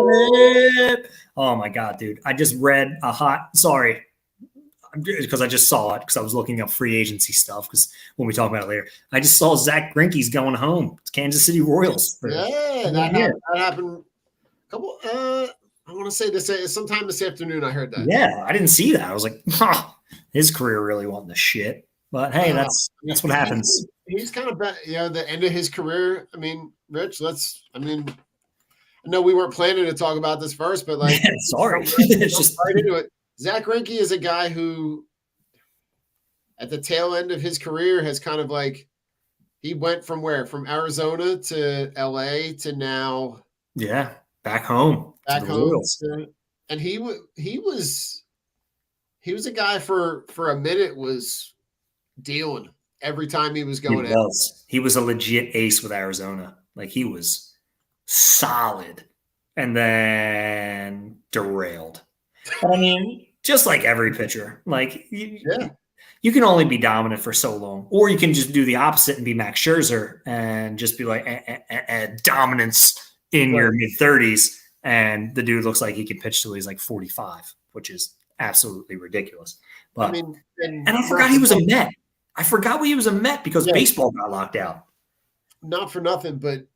Flip. Oh my God, dude. I just read sorry, because I just saw it because I was looking up free agency stuff because when we talk about it later, I just saw Zach Greinke's going home. It's Kansas City Royals. Yeah, that happened a couple, I want to say this sometime this afternoon. I heard that. Yeah, I didn't see that. I was like, his career really wasn't the shit. But hey, that's what happens. He's kind of the end of his career. I mean, Rich, I know we weren't planning to talk about this first, but like, sorry, it's just right into it. Zach Greinke is a guy who, at the tail end of his career, has kind of like, he went from where? From Arizona to LA to now. Yeah, back home. Back home. And he was a guy for a minute was dealing every time he was going out. He was a legit ace with Arizona. Like, he was solid and then derailed. But I mean, just like every pitcher, like you can only be dominant for so long, or you can just do the opposite and be Max Scherzer and just be like dominance in your mid-30s, and the dude looks like he can pitch till he's like 45, which is absolutely ridiculous. But and I forgot he was a Met. I forgot he was a Met because baseball got locked out. Not for nothing, but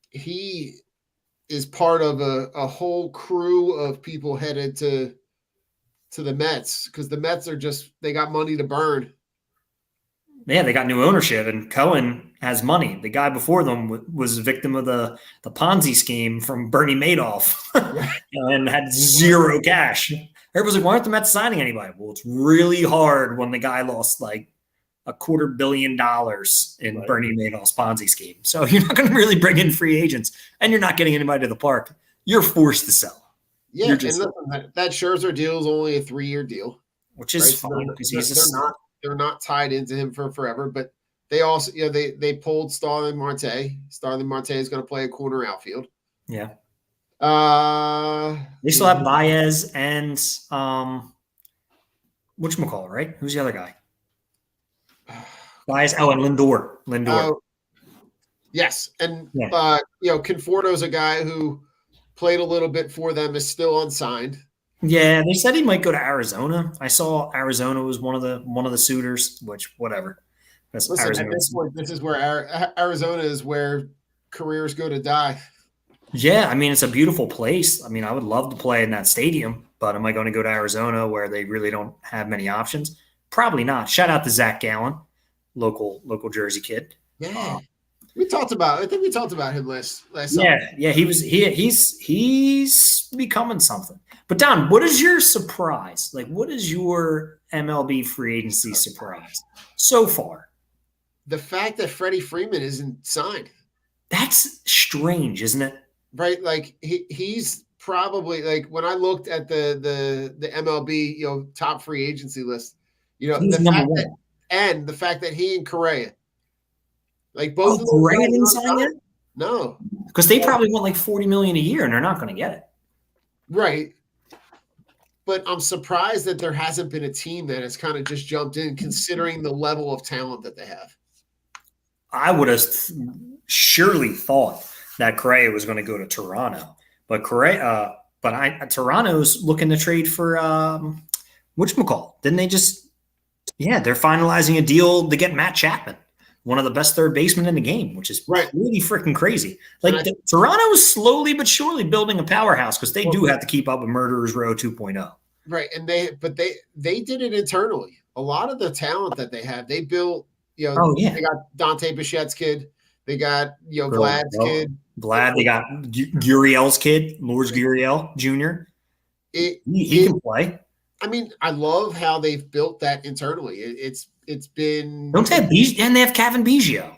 he is part of a whole crew of people headed to the Mets because the Mets are they got money to burn. Yeah, they got new ownership, and Cohen has money. The guy before them was a victim of the Ponzi scheme from Bernie Madoff and had zero cash. Everybody's like, why aren't the Mets signing anybody? Well, it's really hard when the guy lost like $250 million in Bernie Madoff's Ponzi scheme. So you're not going to really bring in free agents, and you're not getting anybody to the park. You're forced to sell. Yeah, and listen, that Scherzer deal is only a 3-year deal, which is fine because they're not tied into him for forever. But they also, they pulled Starling Marte. Starling Marte is going to play a corner outfield. Yeah. They still have Baez and whatchamacallit, right? Who's the other guy? Baez. Oh, and Lindor. Yes, and Conforto's a guy who played a little bit for them, is still unsigned. Yeah, they said he might go to Arizona. I saw Arizona was one of the suitors, which whatever. Listen, at this point, this is where Arizona is where careers go to die. Yeah, I mean, it's a beautiful place. I mean, I would love to play in that stadium, but am I going to go to Arizona where they really don't have many options? Probably not. Shout out to Zach Gallen, local Jersey kid. Yeah. I think we talked about him last summer. Yeah, he's becoming something. But Don, what is your surprise? Like, what is your MLB free agency surprise so far? The fact that Freddie Freeman isn't signed. That's strange, isn't it? Right, like he's probably, like, when I looked at the MLB top free agency list, the fact that he and Correa. Like both of them. Correa didn't sign yet? No. Because they probably want like $40 million a year and they're not going to get it. Right. But I'm surprised that there hasn't been a team that has kind of just jumped in considering the level of talent that they have. I would have surely thought that Correa was going to go to Toronto. But Toronto's looking to trade for whatchamacallit. Didn't they just they're finalizing a deal to get Matt Chapman, one of the best third basemen in the game, which is really freaking crazy. Like, Toronto is slowly but surely building a powerhouse because they do have to keep up with Murderers Row 2.0. Right, and they did it internally. A lot of the talent that they have, they built. They got Dante Bichette's kid. They got Vlad's kid. Vlad. They got Gurriel's kid, Lourdes Gurriel Jr. He can play. I mean, I love how they've built that internally. It's been. Don't they have and they have Kevin Biggio.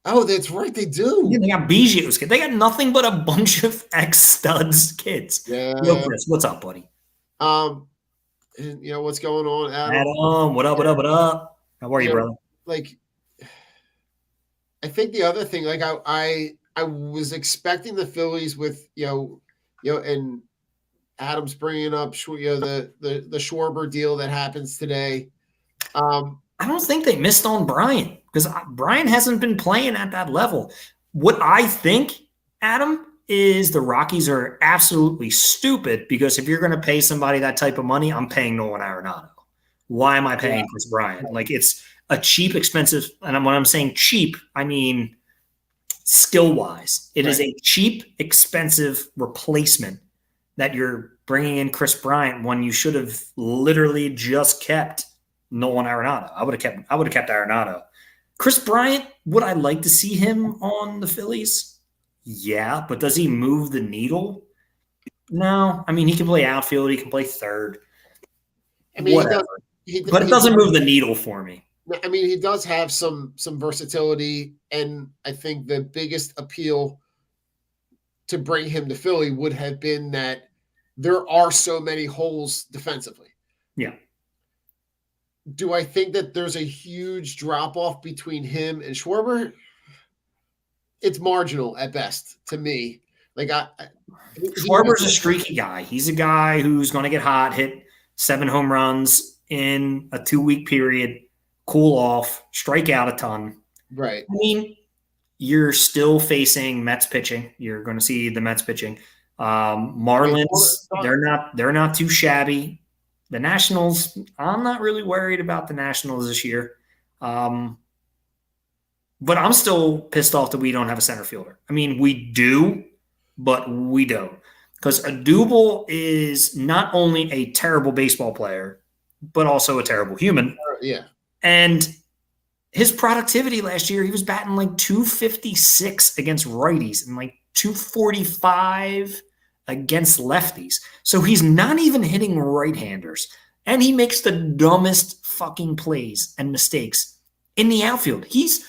Oh, that's right, they do. Yeah, they got Biggio's kid. They got nothing but a bunch of ex-studs kids. Yeah. Yo, Chris, what's up, buddy? What's going on, Adam? What up? What up? How are you, brother? Like, I think the other thing, like, I was expecting the Phillies with and Adam's bringing up the Schwarber deal that happens today. I don't think they missed on Brian because Brian hasn't been playing at that level. What I think, Adam, is the Rockies are absolutely stupid because if you're going to pay somebody that type of money, I'm paying Nolan Arenado. Why am I paying Chris Bryant? Like it's a cheap, expensive, and when I'm saying cheap, I mean skill wise. It is a cheap, expensive replacement that you're bringing in Chris Bryant when you should have literally just kept Nolan Arenado. I would have kept Arenado. Chris Bryant, would I like to see him on the Phillies? Yeah, but does he move the needle? No. I mean, he can play outfield. He can play third. I mean, whatever. But it doesn't move the needle for me. I mean, he does have some versatility, and I think the biggest appeal to bring him to Philly would have been that there are so many holes defensively. Yeah. Do I think that there's a huge drop-off between him and Schwarber? It's marginal at best to me. Like Schwarber's a streaky guy. He's a guy who's going to get hot, hit 7 home runs in a 2-week period, cool off, strike out a ton. Right. I mean, you're still facing Mets pitching. You're going to see the Mets pitching. Marlins, they're not too shabby. The Nationals, I'm not really worried about the Nationals this year. But I'm still pissed off that we don't have a center fielder. I mean, we do, but we don't. Because Adubel is not only a terrible baseball player, but also a terrible human. Yeah. And his productivity last year, he was batting like 256 against righties and like 245 against lefties. So he's not even hitting right-handers. And he makes the dumbest fucking plays and mistakes in the outfield. He's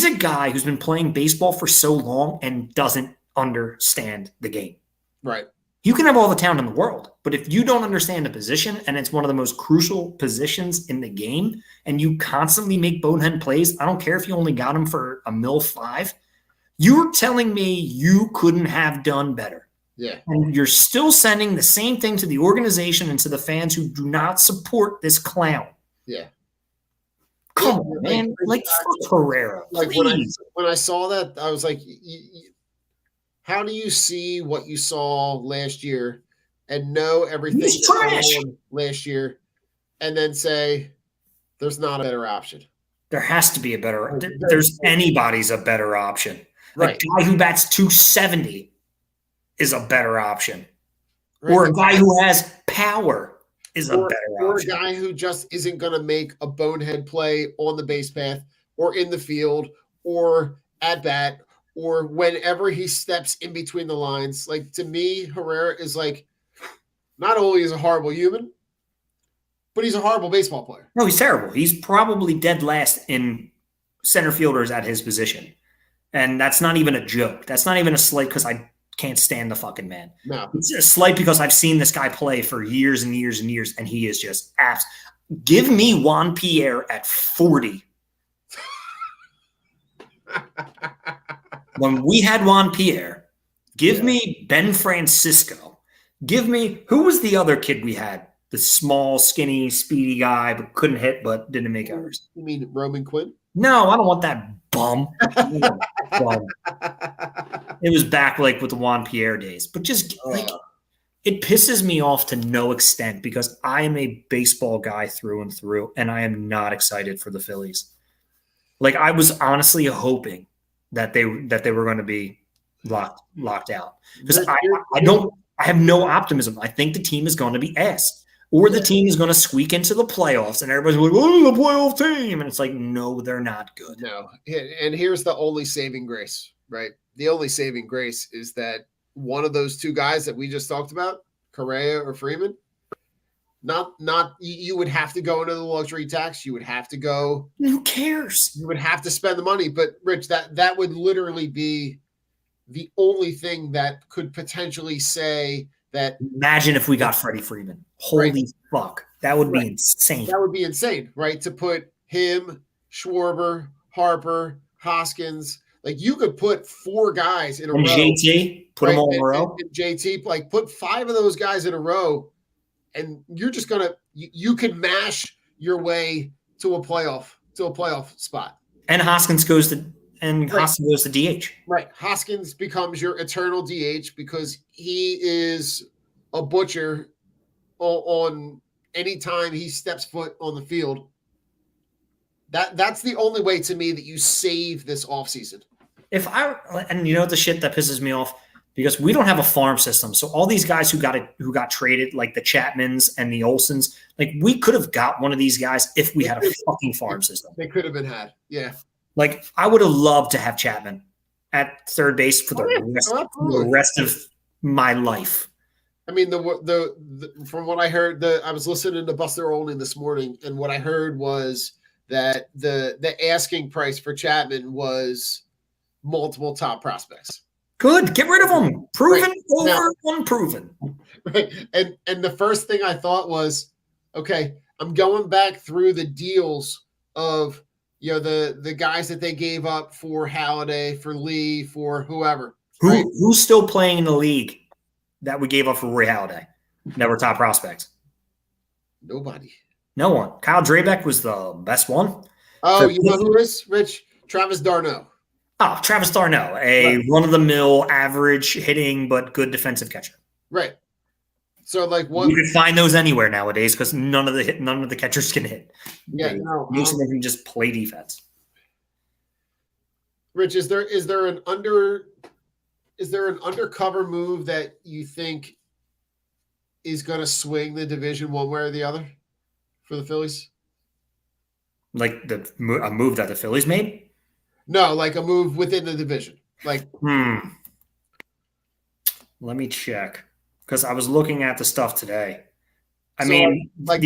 a guy who's been playing baseball for so long and doesn't understand the game. Right. You can have all the talent in the world, but if you don't understand the position and it's one of the most crucial positions in the game and you constantly make bonehead plays, I don't care if you only got him for a mil 5, you're telling me you couldn't have done better. Yeah. And you're still sending the same thing to the organization and to the fans who do not support this clown. Yeah. Come on, man. Like, fuck Herrera. Like when I saw that, I was like, how do you see what you saw last year and know everything last year and then say there's not a better option? There has to be a better – there's anybody's a better option. Right. A guy who bats 270 is a better option. Right. Or a guy who has power is a better option. Or a guy who just isn't going to make a bonehead play on the base path or in the field or at bat or whenever he steps in between the lines. Like, to me, Herrera is like, not only is a horrible human, but he's a horrible baseball player. No, he's terrible. He's probably dead last in center fielders at his position. And that's not even a joke. That's not even a slight because I can't stand the fucking man. No. It's a slight because I've seen this guy play for years and years and years, and he is just abs. Give me Juan Pierre at 40. When we had Juan Pierre, give me Ben Francisco. Give me – who was the other kid we had? The small, skinny, speedy guy but couldn't hit but didn't make errors. You mean Roman Quinn? No, I don't want that bum. It was back like with the Juan Pierre days. But just like it pisses me off to no extent because I am a baseball guy through and through, and I am not excited for the Phillies. Like I was honestly hoping that they were going to be locked out because I have no optimism. I think the team is going to be ass. Or the team is going to squeak into the playoffs, and everybody's like, "Oh, the playoff team," and it's like, no, they're not good. No, and here's the only saving grace, right? The only saving grace is that one of those two guys that we just talked about, Correa or Freeman, not you would have to go into the luxury tax. You would have to go. Who cares? You would have to spend the money, but Rich, that would literally be the only thing that could potentially say that. Imagine if we got Freddie Freeman. Holy fuck. That would be insane. That would be insane, right? To put him, Schwarber, Harper, Hoskins, like you could put 4 guys in a row. JT, put them all in a row. And JT, like put 5 of those guys in a row, and you're just gonna you could mash your way to a playoff spot. And Hoskins goes to and Right. Hoskins goes to DH. Right. Hoskins becomes your eternal DH because he is a butcher on any time he steps foot on the field. That's the only way to me that you save this offseason. And you know the shit that pisses me off, because we don't have a farm system. So all these guys who got traded, like the Chapmans and the Olsons, like we could have got one of these guys if we had a fucking farm system. They could have been had. Yeah. Like I would have loved to have Chapman at third base for the rest of my life. I mean, the from what I heard, I was listening to Buster Olney this morning, and what I heard was that the asking price for Chapman was multiple top prospects. Good, get rid of them. Proven over unproven. Right, and the first thing I thought was, okay, I'm going back through the deals of the guys that they gave up for Halladay, for Lee, for whoever. Right? Who's still playing in the league that we gave up for Roy Halladay that were top prospects? Nobody. No one. Kyle Drabeck was the best one. Oh, you know who is, Rich? Travis d'Arnaud. Oh, Travis d'Arnaud, a run-of-the-mill, average hitting, but good defensive catcher. Right. So, like, what you can find those anywhere nowadays because none of the catchers can hit. Yeah, most of them can just play defense. Rich, is there an undercover move that you think is going to swing the division one way or the other for the Phillies? Like a move that the Phillies made? No, like a move within the division. Like, let me check, because I was looking at the stuff today. Like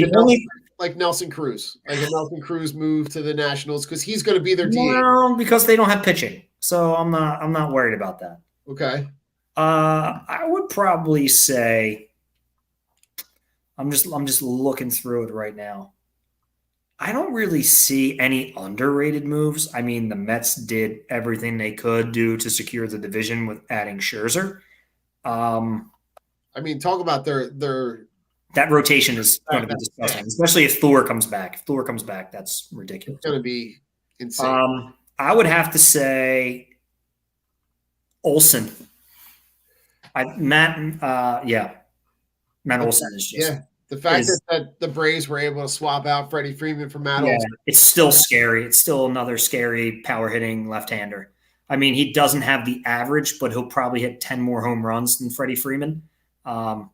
Nelson Cruz, like a Nelson Cruz move to the Nationals because he's going to be their DH. No, because they don't have pitching, so I'm not worried about that. Okay. I would probably say I'm just looking through it right now. I don't really see any underrated moves. I mean, the Mets did everything they could do to secure the division with adding Scherzer. I mean, talk about their that rotation is going to be disgusting, especially if Thor comes back. If Thor comes back, that's ridiculous. It's going to be insane. I would have to say Olsen. Matt Olsen is just the fact that the Braves were able to swap out Freddie Freeman for Matt Olsen. It's still scary. It's still another scary power hitting left-hander. I mean, he doesn't have the average, but he'll probably hit 10 more home runs than Freddie Freeman. And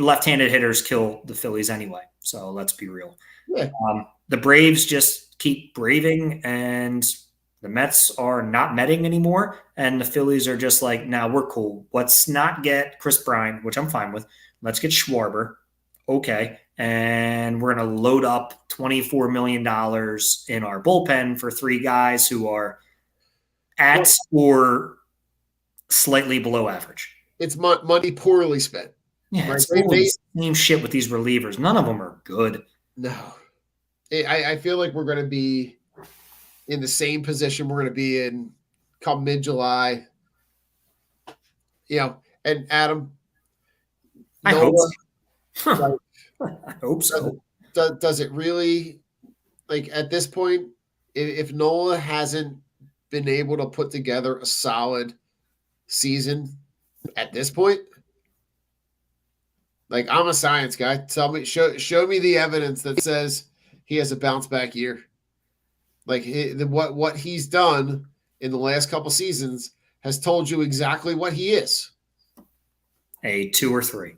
left-handed hitters kill the Phillies anyway. So let's be real. Yeah. The Braves just keep braving, and the Mets are not metting anymore. And the Phillies are just like, nah, we're cool. Let's not get Chris Bryant, which I'm fine with. Let's get Schwarber. Okay. And we're going to load up $24 million in our bullpen for three guys who are at or slightly below average. It's money poorly spent. Yeah, right? It's the same shit with these relievers. None of them are good. No. I feel like we're going to be in the same position we're going to be in come mid-July. And Adam, I hope so. I hope so. Does it really, like, at this point, if Nola hasn't been able to put together a solid season at this point, like, I'm a science guy. Tell me, show me the evidence that says he has a bounce back year. Like, what he's done in the last couple seasons has told you exactly what he is. A 2 or 3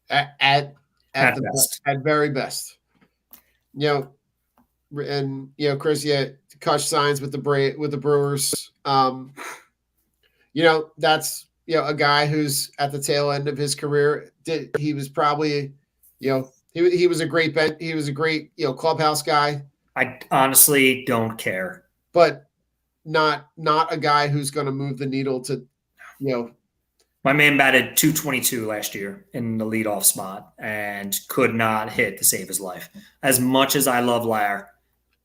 at very best. Chris, Kush signs with the Brewers. That's a guy who's at the tail end of his career. He was probably, he was a great clubhouse guy. I honestly don't care, but not a guy who's going to move the needle to, My man batted .222 last year in the leadoff spot and could not hit to save his life. As much as I love Lair,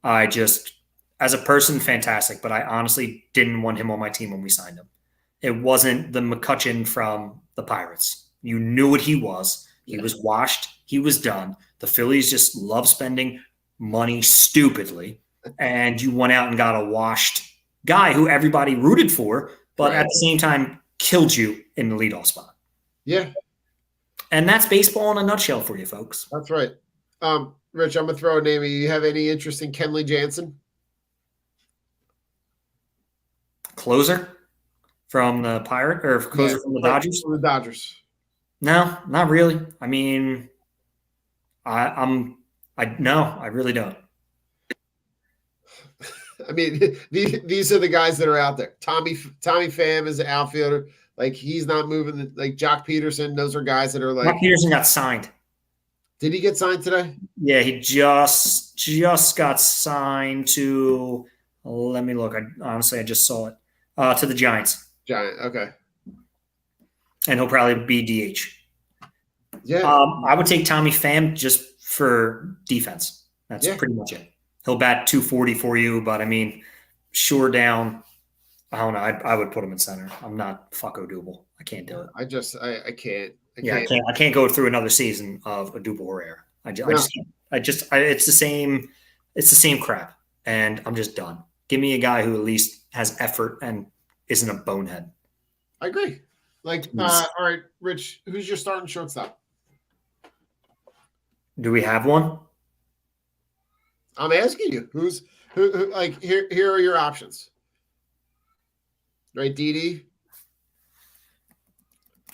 I just, as a person, fantastic, but I honestly didn't want him on my team when we signed him. It wasn't the McCutcheon from the Pirates. You knew what he was. He was washed. He was done. The Phillies just love spending money stupidly, and you went out and got a washed guy who everybody rooted for, but Right. at the same time killed you in the leadoff spot. Yeah, And that's baseball in a nutshell for you, folks. that's right. Rich, I'm gonna throw a name at you. You have any interest in Kenley Jansen? Closer from the Pirate or closer from the Dodgers? From the Dodgers. No, not really. I mean, I really don't. I mean, these are the guys that are out there. Tommy Pham is an outfielder. Like he's not moving. Like Jock Peterson, those are guys that are like. Mark Peterson got signed. Did he get signed today? Yeah, he just got signed to. Let me look. I just saw it to the Giants, Giant. Okay. and he'll probably be DH. Yeah. I would take Tommy Pham just for defense. That's pretty much it. He'll bat 240 for you, but I mean, sure down. I don't know. I would put him in center. I'm not fucko Double. I can't do it. I can't. I can't go through another season of a Double Herrera. I just can't. It's the same. It's the same crap, and I'm just done. Give me a guy who at least has effort and isn't a bonehead. I agree. Like, all right, Rich, who's your starting shortstop? Do we have one? I'm asking you. Who like here are your options. Right, Didi?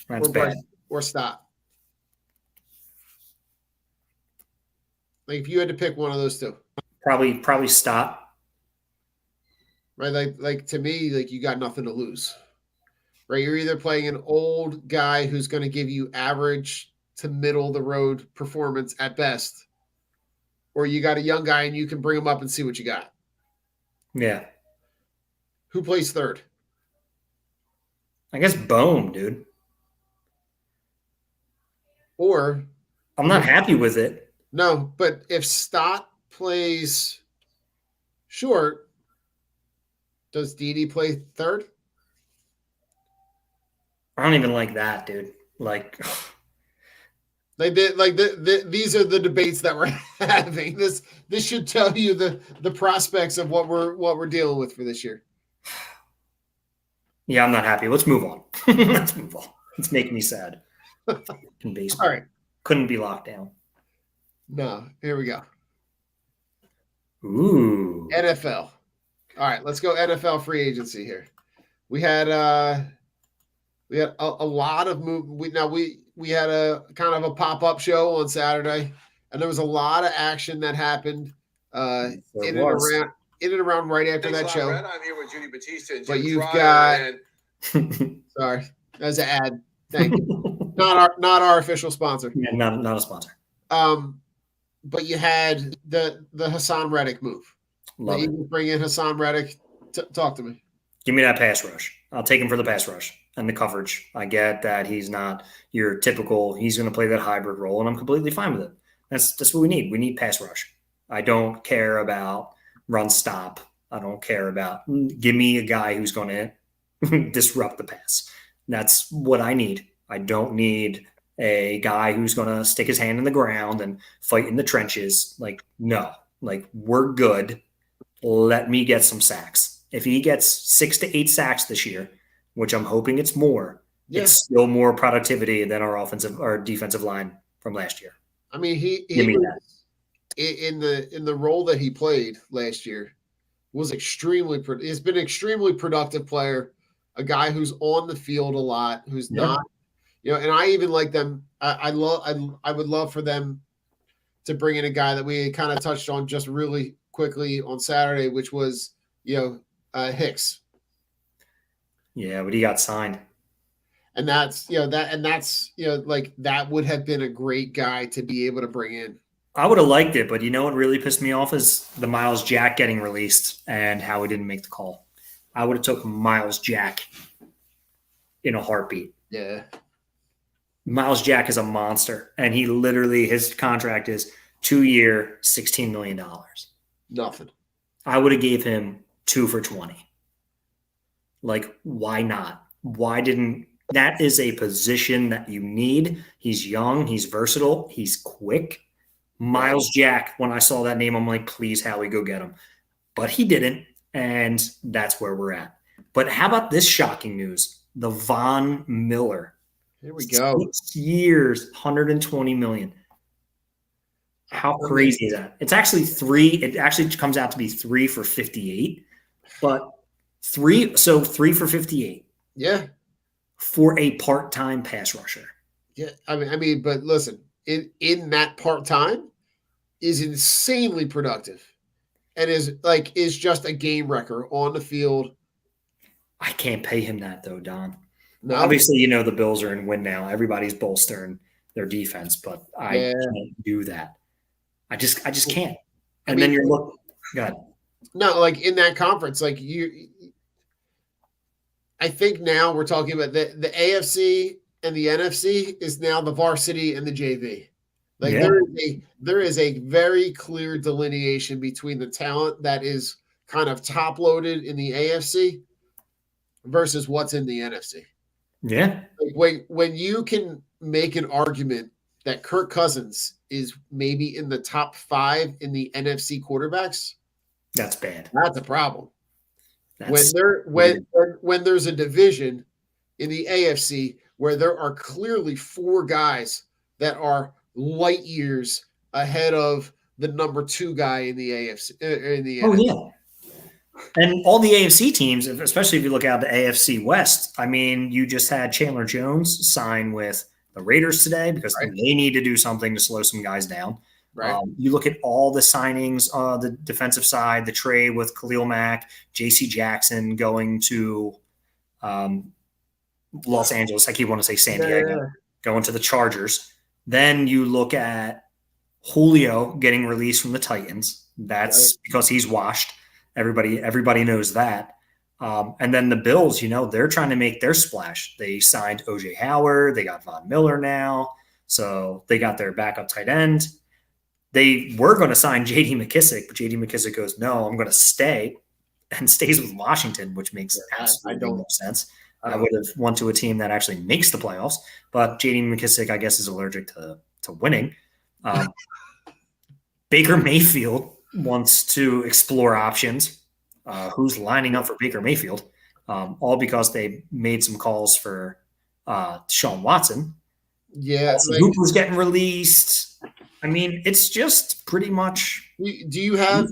That's bad. Or stop. Like if you had to pick one of those two. Probably stop. Right? Like to me, like you got nothing to lose. Right? You're either playing an old guy who's going to give you average to middle of the road performance at best, or you got a young guy and you can bring him up and see what you got. Yeah. Who plays third? I guess Bohm, dude. Or I'm not happy with it. No, but if Stott plays short, does Didi play third? I don't even like that, dude. Like, these are the debates that we're having. This should tell you the prospects of what we're dealing with for this year. yeah, I'm not happy. Let's move on. Let's move on. It's making me sad. In baseball. All right. Couldn't be locked down. No, here we go. Ooh. NFL. All right, let's go NFL free agency here. We had a lot of move. We had a kind of a pop-up show on Saturday, and there was a lot of action that happened in and around right after that show. I'm here with Judy Batista and but Jim you've Fryer got sorry, as an ad. Thank you. Not our official sponsor. Yeah, not a sponsor. But you had the Hassan Reddick move. Love it. You bring in Hassan Reddick. Talk to me. Give me that pass rush. I'll take him for the pass rush and the coverage. I get that he's not your typical. He's going to play that hybrid role, and I'm completely fine with it. That's what we need. We need pass rush. I don't care about run stop. I don't care about. Give me a guy who's going to disrupt the pass. That's what I need. I don't need a guy who's going to stick his hand in the ground and fight in the trenches. Like, no. Like, we're good. Let me get some sacks. If he gets 6 to 8 sacks this year, which I'm hoping it's more, it's still more productivity than our defensive line from last year. I mean, he was, in the role that he played last year was he's been an extremely productive player, a guy who's on the field a lot, who's not, and I even like them. I would love for them to bring in a guy that we kind of touched on just really quickly on Saturday, which was, Hicks. Yeah, but he got signed. And that's that would have been a great guy to be able to bring in. I would have liked it, but you know what really pissed me off is the Miles Jack getting released and how he didn't make the call. I would have took Miles Jack in a heartbeat. Yeah. Miles Jack is a monster, and he literally, his contract is 2-year, $16 million. Nothing. I would have gave him 2 for 20. Like, why not? That is a position that you need. He's young. He's versatile. He's quick. Miles Jack, when I saw that name, I'm like, please, Howie, go get him. But he didn't. And that's where we're at. But how about this shocking news? The Von Miller. Here we go. 6 years, 120 million. How crazy is that? It's actually 3. It actually comes out to be 3 for 58. But 3 for 58. Yeah. For a part-time pass rusher. Yeah. I mean, but listen, in that part-time is insanely productive and is just a game wrecker on the field. I can't pay him that though, Don. No. Obviously, the Bills are in win now. Everybody's bolstering their defense, but I can't do that. I just can't. And then you're looking. Go ahead. No, like in that conference, like I think now we're talking about the AFC and the NFC is now the varsity and the JV. Like there is a very clear delineation between the talent that is kind of top loaded in the AFC versus what's in the NFC. Yeah. Like when you can make an argument that Kirk Cousins is maybe in the top 5 in the NFC quarterbacks, that's bad. That's a problem. When there's a division in the AFC where there are clearly 4 guys that are light years ahead of the number 2 guy in the AFC. NFC. Yeah. And all the AFC teams, especially if you look at the AFC West, I mean, you just had Chandler Jones sign with the Raiders today because they need to do something to slow some guys down. Right. You look at all the signings, the defensive side, the trade with Khalil Mack, J.C. Jackson going to Los Angeles. I keep wanting to say San Diego, going to the Chargers. Then you look at Julio getting released from the Titans. That's because he's washed. Everybody knows that. And then the Bills, they're trying to make their splash. They signed O.J. Howard. They got Von Miller now. So they got their backup tight end. They were going to sign J.D. McKissick, but J.D. McKissick goes, no, I'm going to stay, and stays with Washington, which makes absolutely no sense. I would have went to a team that actually makes the playoffs, but J.D. McKissick, I guess, is allergic to winning. Baker Mayfield wants to explore options. Who's lining up for Baker Mayfield? All because they made some calls for Sean Watson. Yeah. Hooper's getting released. I mean, it's just pretty much. Do you have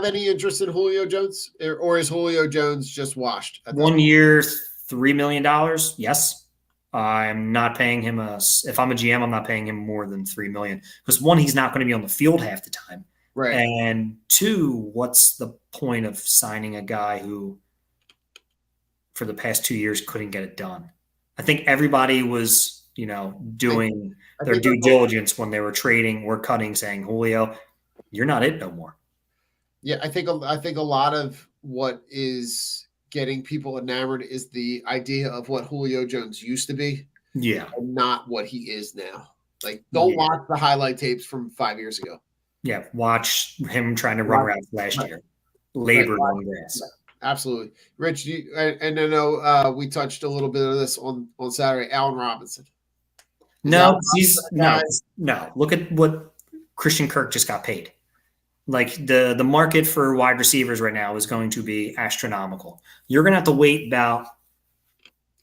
any interest in Julio Jones, or is Julio Jones just washed? 1 year, $3 million? Yes. I'm not paying him if I'm a GM, I'm not paying him more than $3 million because 1, he's not going to be on the field half the time. Right. And 2, what's the point of signing a guy who for the past 2 years couldn't get it done? I think everybody was, doing their due diligence when they were trading or cutting, saying, Julio, you're not it no more. Yeah, I think a lot of what is getting people enamored is the idea of what Julio Jones used to be. Yeah. And not what he is now. Like, don't watch the highlight tapes from 5 years ago. Yeah, watch him trying to run around last year. Labor on grass. Absolutely. Rich, and I know we touched a little bit of this on Saturday. Allen Robinson. No. Look at what Christian Kirk just got paid. Like the market for wide receivers right now is going to be astronomical. You're going to have to wait about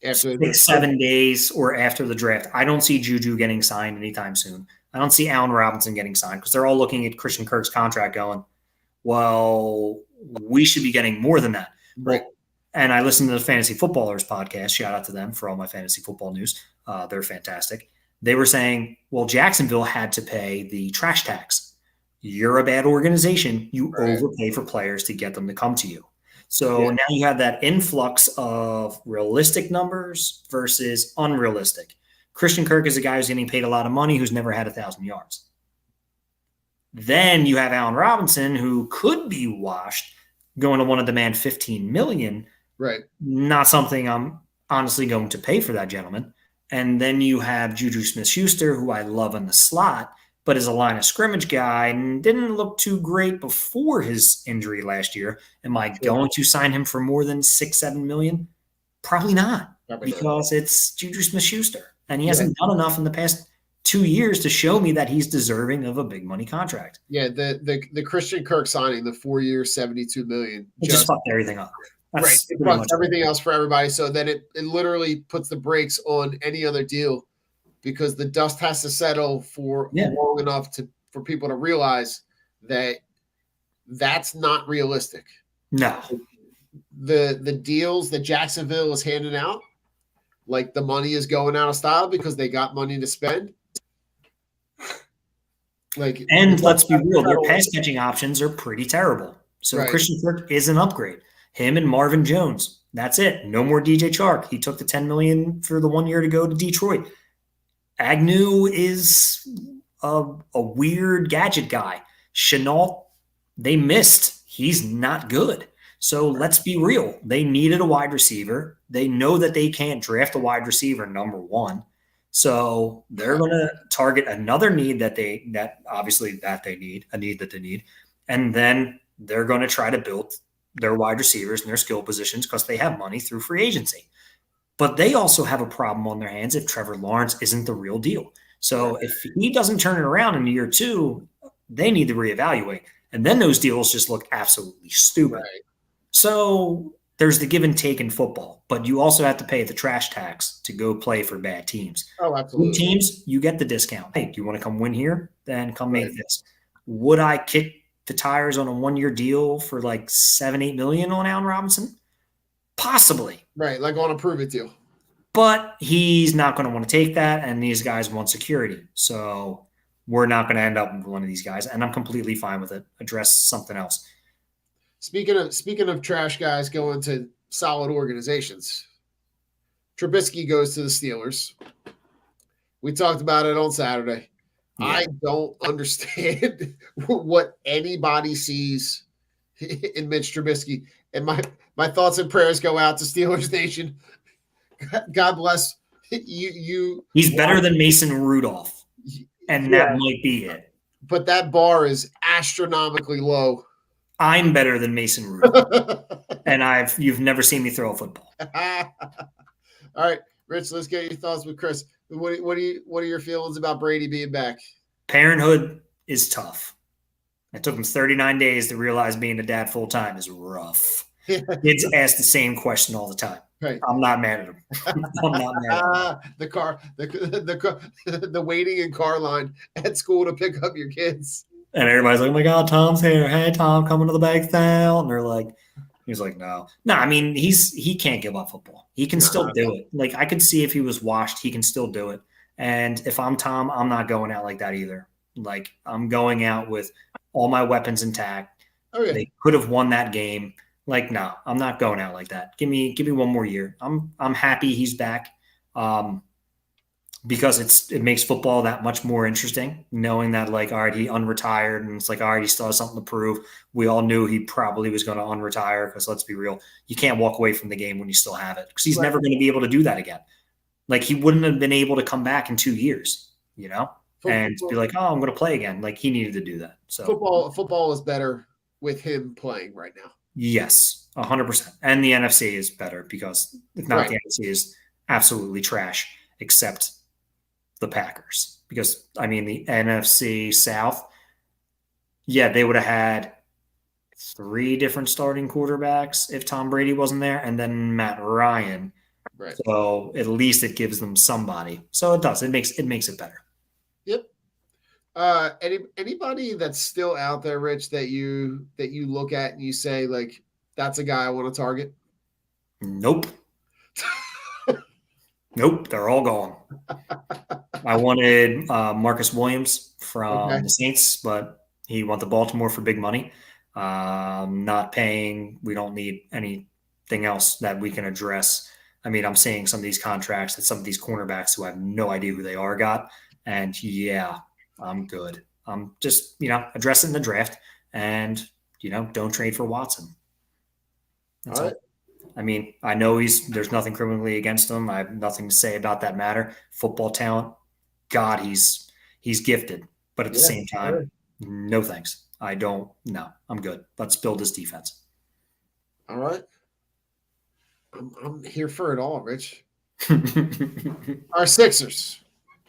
6-7 days or after the draft. I don't see Juju getting signed anytime soon. I don't see Allen Robinson getting signed because they're all looking at Christian Kirk's contract going, well, we should be getting more than that. Right. And I listened to the Fantasy Footballers podcast. Shout out to them for all my fantasy football news. They're fantastic. They were saying, well, Jacksonville had to pay the trash tax. You're a bad organization. You overpay for players to get them to come to you. So now you have that influx of realistic numbers versus unrealistic. Christian Kirk is a guy who's getting paid a lot of money who's never had 1,000 yards. Then you have Allen Robinson, who could be washed, going to want to demand $15 million. Right. Not something I'm honestly going to pay for that gentleman. And then you have Juju Smith-Schuster, who I love in the slot, but is a line of scrimmage guy and didn't look too great before his injury last year. Am I going to sign him for more than $6-7 million? Probably not, because it's Juju Smith-Schuster, and he hasn't done enough in the past 2 years to show me that he's deserving of a big money contract. Yeah, the Christian Kirk signing, the 4 years, $72 million, It just fucked everything up. Right. That's It pretty fucks much everything else for everybody. So then it literally puts the brakes on any other deal because the dust has to settle for Yeah. long enough for people to realize that that's not realistic. No. The deals that Jacksonville is handing out, like the money is going out of style because they got money to spend. Like, and let's be real, their pass catching options are pretty terrible. So Right. Christian Kirk is an upgrade. Him and Marvin Jones. That's it. No more DJ Chark. He took the $10 million for the 1 year to go to Detroit. Agnew is a weird gadget guy. Chenault, they missed. He's not good. So let's be real. They needed a wide receiver. They know that they can't draft a wide receiver, number one. So they're going to target another need that they need, and then they're going to try to build their wide receivers and their skill positions because they have money through free agency. But they also have a problem on their hands if Trevor Lawrence isn't the real deal. So if he doesn't turn it around in year 2, they need to reevaluate. And then those deals just look absolutely stupid. Right. So there's the give and take in football, but you also have to pay the trash tax to go play for bad teams. Oh, absolutely. Good teams, you get the discount. Hey, do you want to come win here? Then come make this. Would I kick the tires on a 1-year deal for like $7-8 million on Allen Robinson? Possibly. Right, like on a prove it deal. But he's not going to want to take that, and these guys want security. So we're not going to end up with one of these guys, and I'm completely fine with it. Address something else. Speaking of trash guys going to solid organizations, Trubisky goes to the Steelers. We talked about it on Saturday. Yeah. I don't understand what anybody sees in Mitch Trubisky. And my thoughts and prayers go out to Steelers Nation. God bless you. He's better than Mason Rudolph, and that might be it. But that bar is astronomically low. I'm better than Mason Rudolph, and you've never seen me throw a football. All right, Rich, let's get your thoughts with Chris. What are your feelings about Brady being back? Parenthood is tough. It took him 39 days to realize being a dad full time is rough. Kids ask the same question all the time. Right. I'm not mad at him. I'm not mad at him. The waiting in car line at school to pick up your kids. And everybody's like, oh my God, Tom's here. Hey, Tom, coming to the bag sale. And they're like, he's like, no. No, I mean, he can't give up football. He can still do it. Like, I could see if he was washed, he can still do it. And if I'm Tom, I'm not going out like that either. Like, I'm going out with all my weapons intact. Oh, yeah. They could have won that game. Like, no, I'm not going out like that. Give me one more year. I'm happy he's back. Because it makes football that much more interesting, knowing that, like, all right, he unretired, and it's like, all right, he still has something to prove. We all knew he probably was going to unretire because, let's be real, you can't walk away from the game when you still have it because he's never going to be able to do that again. Like, he wouldn't have been able to come back in 2 years, and be like, oh, I'm going to play again. Like, he needed to do that. So football is better with him playing right now. Yes, 100%. And the NFC is better because if not, the NFC is absolutely trash, except the Packers, because I mean the NFC South, they would have had 3 different starting quarterbacks if Tom Brady wasn't there, and then Matt Ryan. Right. So at least it gives them somebody. So it does. It makes it better. Yep. Anybody that's still out there, Rich, that you look at and you say, like, that's a guy I want to target? Nope. Nope, they're all gone. I wanted Marcus Williams from the Saints, but he went to Baltimore for big money. Not paying. We don't need anything else that we can address. I mean, I'm seeing some of these contracts that some of these cornerbacks who I have no idea who they are got. And I'm good. I'm just, addressing the draft and, don't trade for Watson. That's all. I mean, I know there's nothing criminally against him. I have nothing to say about that matter. Football talent, God, he's gifted. But at the same time, no thanks. No, I'm good. Let's build this defense. All right. I'm here for it all, Rich. Our Sixers.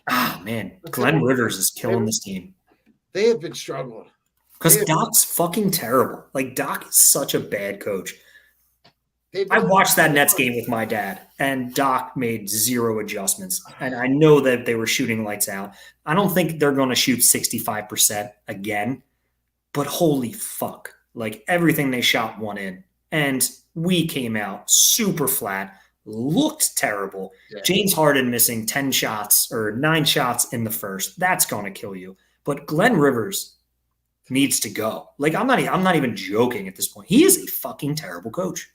Ah, man. Let's say Glenn Rivers is killing Rivers, this team. they have been struggling. They Because have, Doc's fucking terrible. Like, Doc is such a bad coach. they've I been watched that Nets game with my dad, and Doc made zero adjustments. And I know that they were shooting lights out. I don't think they're going to shoot 65% again, but holy fuck. Like, everything they shot won in. And we came out super flat, looked terrible. yeah. James Harden missing 10 shots or 9 shots in the first. That's going to kill you. But Glenn Rivers needs to go. Like, I'm not even joking at this point. He is a fucking terrible coach.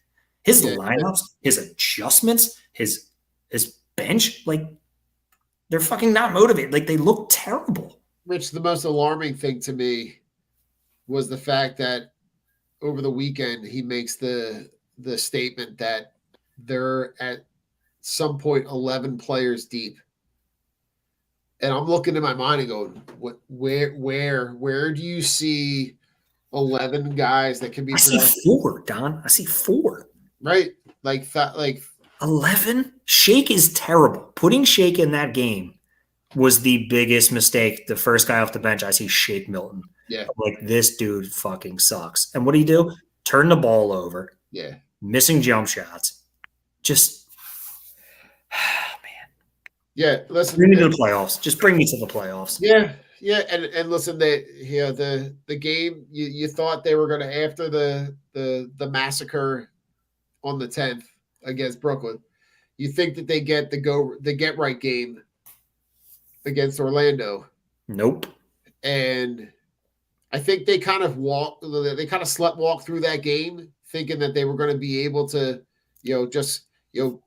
His Yeah. lineups, his adjustments, his bench, like they're fucking not motivated. Like they look terrible. Rich, the most alarming thing to me was the fact that over the weekend he makes the statement that they're at some point 11 players deep. And I'm looking in my mind and going, what where do you see 11 guys that can be I see productive? 4, Don. I see 4. Right? Like 11? Shake is terrible. Putting Shake in that game was the biggest mistake. The first guy off the bench, I see Shake Milton. yeah, I'm like, this dude fucking sucks. And what do you do? Turn the ball over, yeah. missing jump shots. Just Yeah, listen. bring me to the playoffs. Just bring me to the playoffs. Yeah, yeah, and listen, the game you thought they were going to after the massacre on the 10th against Brooklyn. You think that they get the get right game against Orlando. Nope. And I think they kind of sleptwalk through that game thinking that they were going to be able to, just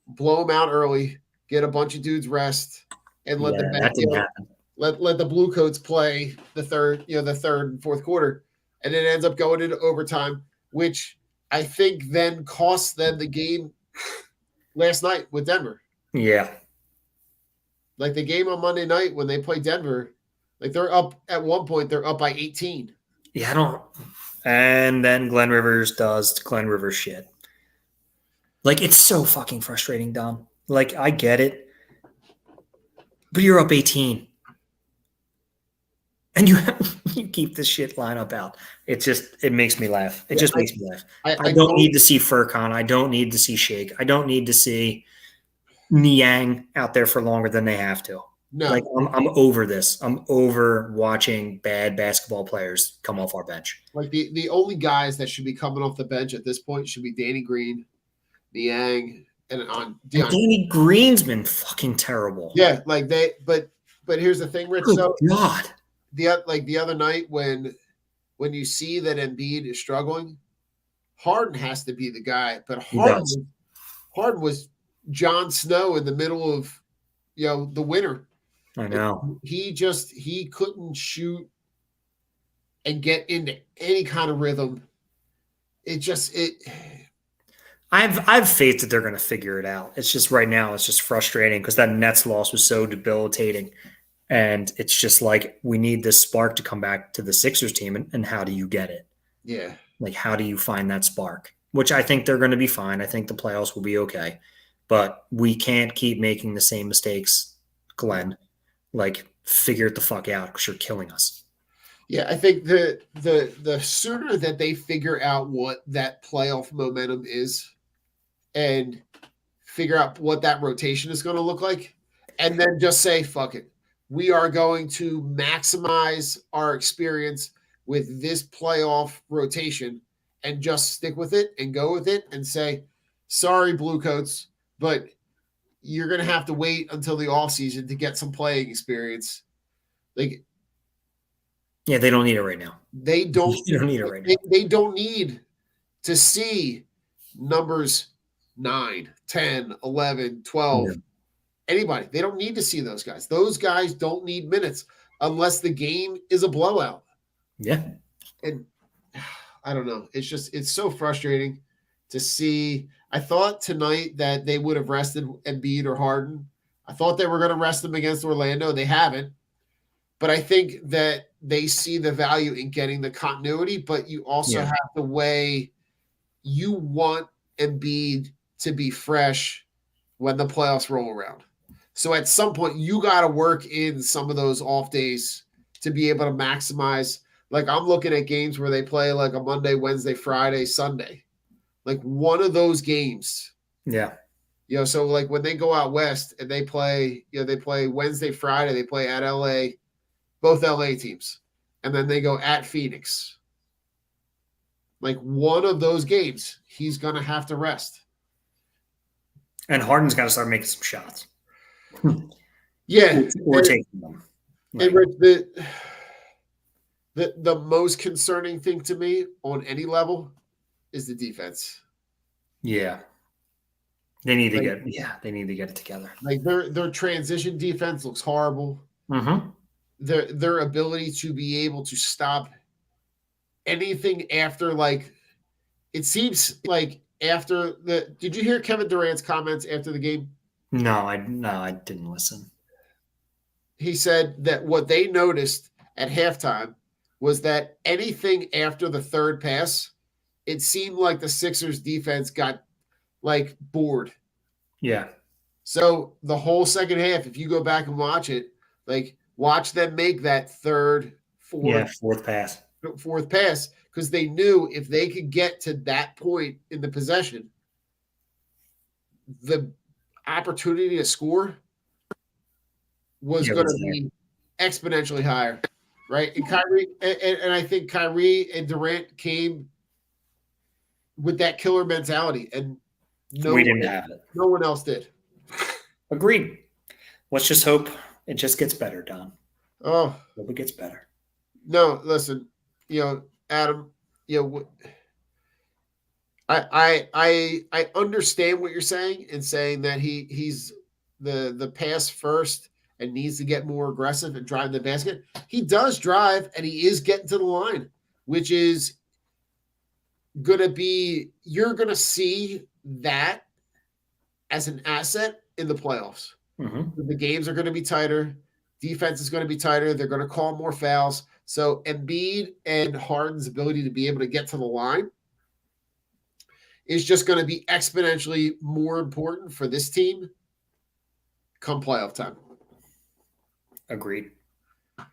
blow them out early, get a bunch of dudes rest, and let Yeah, the that didn't happen. let the Blue Coats play the third and fourth quarter, and it ends up going into overtime, which I think then cost them the game last night with Denver. Yeah. Like the game on Monday night when they play Denver, like they're up at one point, they're up by 18. Yeah, I don't. And then Glenn Rivers does Glenn Rivers shit. Like, it's so fucking frustrating, Dom. Like, I get it. But you're up 18. And you keep this shit lineup out. It makes me laugh. It just makes me laugh. I don't need to see Furkan. I don't need to see Shake. I don't need to see Niang out there for longer than they have to. No. Like, I'm over this. I'm over watching bad basketball players come off our bench. Like the only guys that should be coming off the bench at this point should be Danny Green, Niang, and on Deion. Danny Green's been fucking terrible. Yeah, like but here's the thing, Rich. Good So God. the other night when you see that Embiid is struggling, Harden has to be the guy. But Harden was Jon Snow in the middle of the winter. I know. He couldn't shoot and get into any kind of rhythm. I have faith that they're going to figure it out. It's just right now it's just frustrating because that Nets loss was so debilitating. And it's just like we need this spark to come back to the Sixers team. And how do you get it? Yeah. Like, how do you find that spark? Which I think they're going to be fine. I think the playoffs will be okay. But we can't keep making the same mistakes, Glenn. Like, figure it the fuck out because you're killing us. Yeah, I think the sooner that they figure out what that playoff momentum is and figure out what that rotation is going to look like, and then just say, fuck it. We are going to maximize our experience with this playoff rotation and just stick with it and go with it and say, sorry, Blue Coats, but you're going to have to wait until the offseason to get some playing experience. Like, yeah, they don't need it right now. They don't need it right now. They don't need to see numbers 9, 10, 11, 12. Yeah. Anybody. They don't need to see those guys. Those guys don't need minutes unless the game is a blowout. Yeah. And I don't know. It's so frustrating to see. I thought tonight that they would have rested Embiid or Harden. I thought they were going to rest them against Orlando. They haven't. But I think that they see the value in getting the continuity, but you also have to weigh you want Embiid to be fresh when the playoffs roll around. So at some point, you got to work in some of those off days to be able to maximize. Like I'm looking at games where they play like a Monday, Wednesday, Friday, Sunday. Like one of those games. Yeah. So like when they go out west and they play, they play Wednesday, Friday, they play at LA, both LA teams. And then they go at Phoenix. Like one of those games, he's going to have to rest. And Harden's got to start making some shots. Yeah. Or taking them. And Rich, the most concerning thing to me on any level is the defense. Yeah. They need to get it together. Like their transition defense looks horrible. Mm-hmm. Their ability to be able to stop anything after, like, it seems like after did you hear Kevin Durant's comments after the game? No, I didn't listen. He said that what they noticed at halftime was that anything after the third pass, it seemed like the Sixers defense got like bored. Yeah. So the whole second half, if you go back and watch it, like watch them make that fourth pass, because they knew if they could get to that point in the possession, the opportunity to score was going to be exponentially higher, right? And Kyrie, and I think Kyrie and Durant came with that killer mentality, and we didn't have it. No one else did. Agreed. Let's just hope it just gets better, Don. Oh, hope it gets better. No, listen, Adam, I understand what you're saying and saying that he's the pass first and needs to get more aggressive and drive the basket. He does drive and he is getting to the line, which is gonna be, you're gonna see that as an asset in the playoffs. Mm-hmm. The games are going to be tighter. Defense is going to be tighter. They're going to call more fouls. So Embiid and Harden's ability to be able to get to the line is just going to be exponentially more important for this team come playoff time. Agreed. All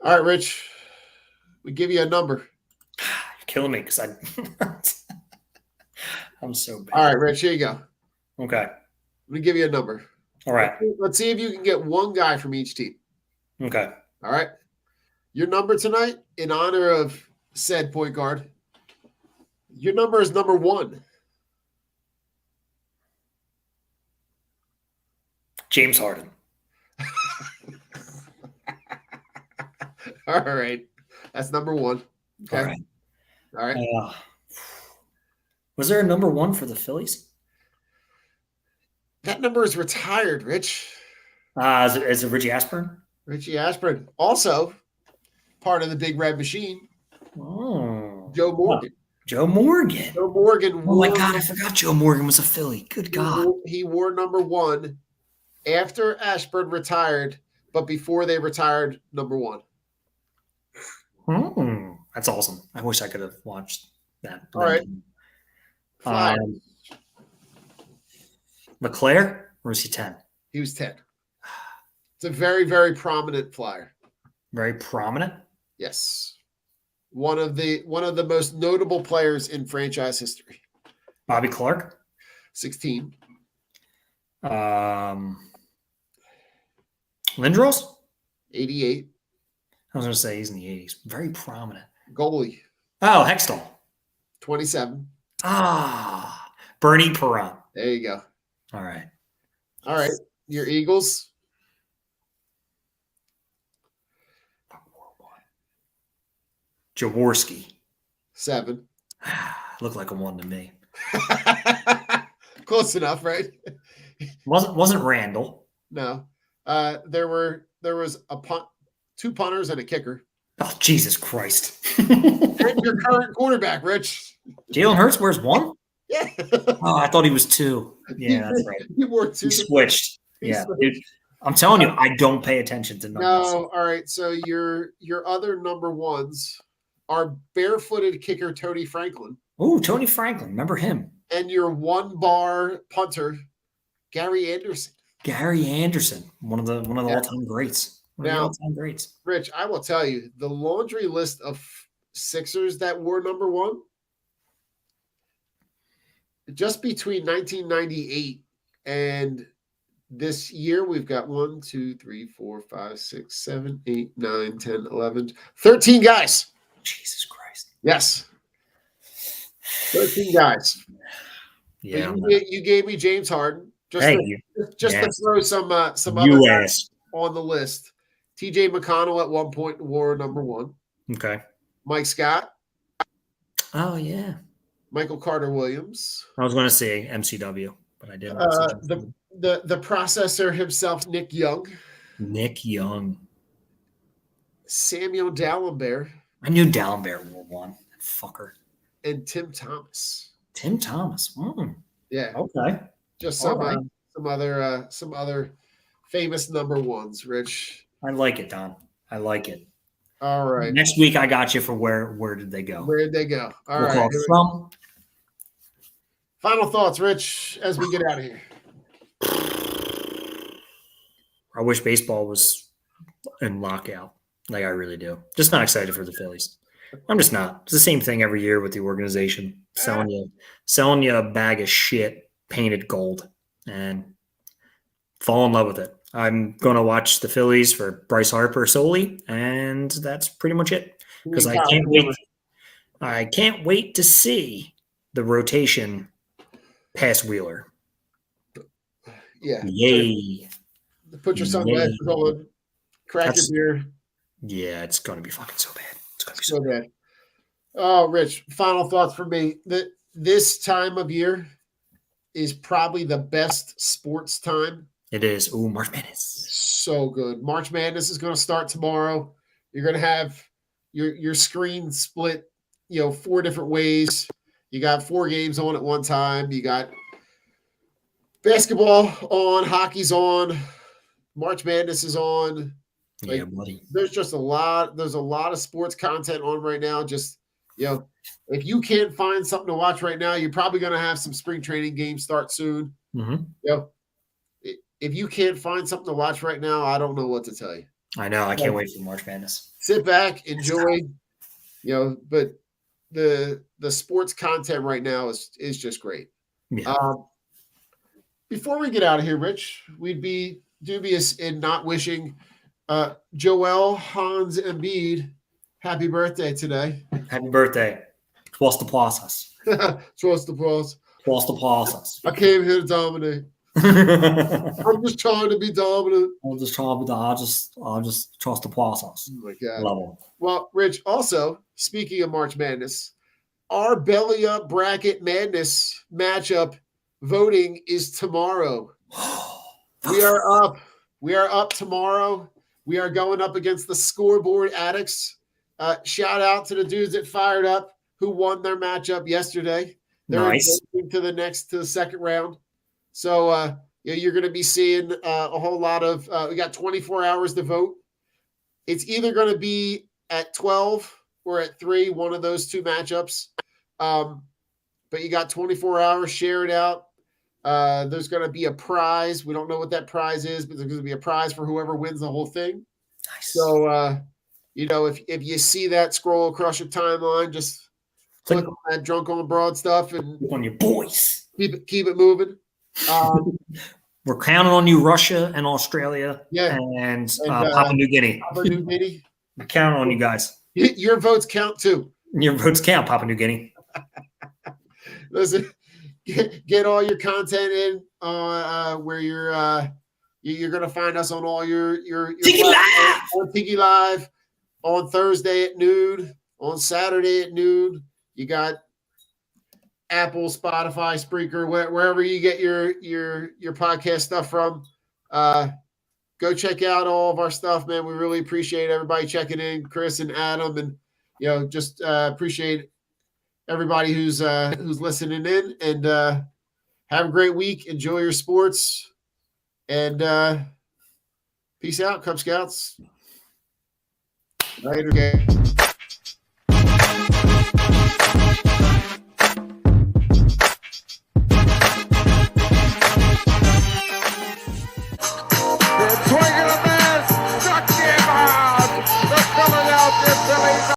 right, Rich. We give you a number. You're killing me because I'm so bad. All right, Rich, here you go. Okay. Let me give you a number. All right. Let's see if you can get one guy from each team. Okay. All right. Your number tonight, in honor of said point guard, your number is number 1. James Harden. All right. That's number 1. Okay. All right. Was there a number 1 for the Phillies? That number is retired, Rich. Is it Richie Ashburn? Richie Ashburn. Also part of the Big Red Machine. Oh. Joe Morgan. Joe Morgan. Joe Morgan. Oh, my God. I forgot Joe Morgan was a Philly. Good God. He wore number 1 after Ashburn retired, but before they retired number 1. That's awesome. I wish I could have watched that. All right. LeClaire, or was he 10? He was 10. It's a very, very prominent flyer. Very prominent? Yes. One of the most notable players in franchise history. Bobby Clark? 16. Lindros? 88. I was going to say he's in the 80s. Very prominent. Goalie. Oh, Hextall. 27. Bernie Perron. There you go. All right. Your Eagles. Jaworski. 7. Looked like a 1 to me. Close enough, right? Wasn't Randall. No. There was a 2 punters and a kicker. Oh, Jesus Christ. And your current quarterback, Rich. Jalen Hurts wears 1? Yeah. Oh, I thought he was 2. Yeah, that's right. He wore 2. He switched. Dude. I'm telling you, I don't pay attention to numbers. No, all right. So your other number 1s are barefooted kicker Tony Franklin. Oh, Tony Franklin. Remember him. And your 1-bar punter, Gary Anderson. Gary Anderson, one of the all-time greats. One of the Now, all-time greats. Rich, I will tell you, the laundry list of Sixers that were number one, just between 1998 and this year, we've got 1, 2, 3, 4, 5, 6, 7, 8, 9, 10, 11, 13 guys. Jesus Christ. Yes. 13 guys. Yeah. You gave me James Harden. Just to throw some other guys on the list. TJ McConnell at one point wore number one. Okay. Mike Scott. Oh, yeah. Michael Carter Williams. I was going to say MCW, but I didn't. The processor himself, Nick Young. Nick Young. Samuel Dalembert. I knew Dalembert wore one. That fucker. And Tim Thomas. Tim Thomas. Yeah. Okay. Just some other famous number ones, Rich. I like it, Don. I like it. All right. Next week, I got you for where did they go? Where did they go? All right. Call from. Final thoughts, Rich, as we get out of here. I wish baseball was in lockout. Like, I really do. Just not excited for the Phillies. I'm just not. It's the same thing every year with the organization. Selling you a bag of shit painted gold and fall in love with it. I'm going to watch the Phillies for Bryce Harper solely, and that's pretty much it. Because I can't wait. I can't wait to see the rotation past Wheeler. Yeah. Yay. Put your sunglasses on. Crack your beer. Yeah, it's going to be fucking so bad. It's going to be so bad. Oh, Rich, final thoughts for me. This time of year is probably the best sports time. It is. Ooh, March Madness. So good. March Madness is going to start tomorrow. You're going to have your screen split, 4 different ways. You got 4 games on at one time. You got basketball on, hockey's on, March Madness is on. Yeah, buddy. There's just a lot of sports content on right now. Just, if you can't find something to watch right now, you're probably going to have some spring training games start soon. Mm-hmm. If you can't find something to watch right now, I don't know what to tell you. I know. I can't wait for March Madness. Sit back, enjoy, but the sports content right now is just great. Yeah. Before we get out of here, Rich, we'd be dubious in not wishing Joel Hans Embiid happy birthday today. Happy birthday. Twas the process. Twas the process. Twas the process. I came here to dominate. I'm just trying to be dominant. I'm just trying to be I'll just trust the process. Oh my God. Love him. Well, Rich, also, speaking of March Madness, our Belly Up Bracket Madness matchup voting is tomorrow. We are up tomorrow. We are going up against the Scoreboard Addicts. Shout out to the dudes that Fired Up who won their matchup yesterday. They're nice. To the second round. So you're going to be seeing a whole lot of. We got 24 hours to vote. It's either going to be at 12 or at 3, one of those 2 matchups. But you got 24 hours. Share it out. There's going to be a prize. We don't know what that prize is, but there's going to be a prize for whoever wins the whole thing. Nice. So, if you see that, scroll across your timeline, just click on that Drunk on Broad stuff and on your boys. Keep it moving. We're counting on you, Russia and Australia, and Papua New Guinea. Papua New Guinea. We're counting on you guys. Your votes count too. Your votes count, Papua New Guinea. Listen, get all your content in where you're going to find us on all your Tiki Live. On Tiki Live on Thursday at noon, on Saturday at noon. You got Apple, Spotify, Spreaker, wherever you get your podcast stuff from. Go check out all of our stuff, man. We really appreciate everybody checking in, Chris and Adam, and just appreciate everybody who's listening in. And have a great week. Enjoy your sports, and peace out, Cub Scouts. Later, guys.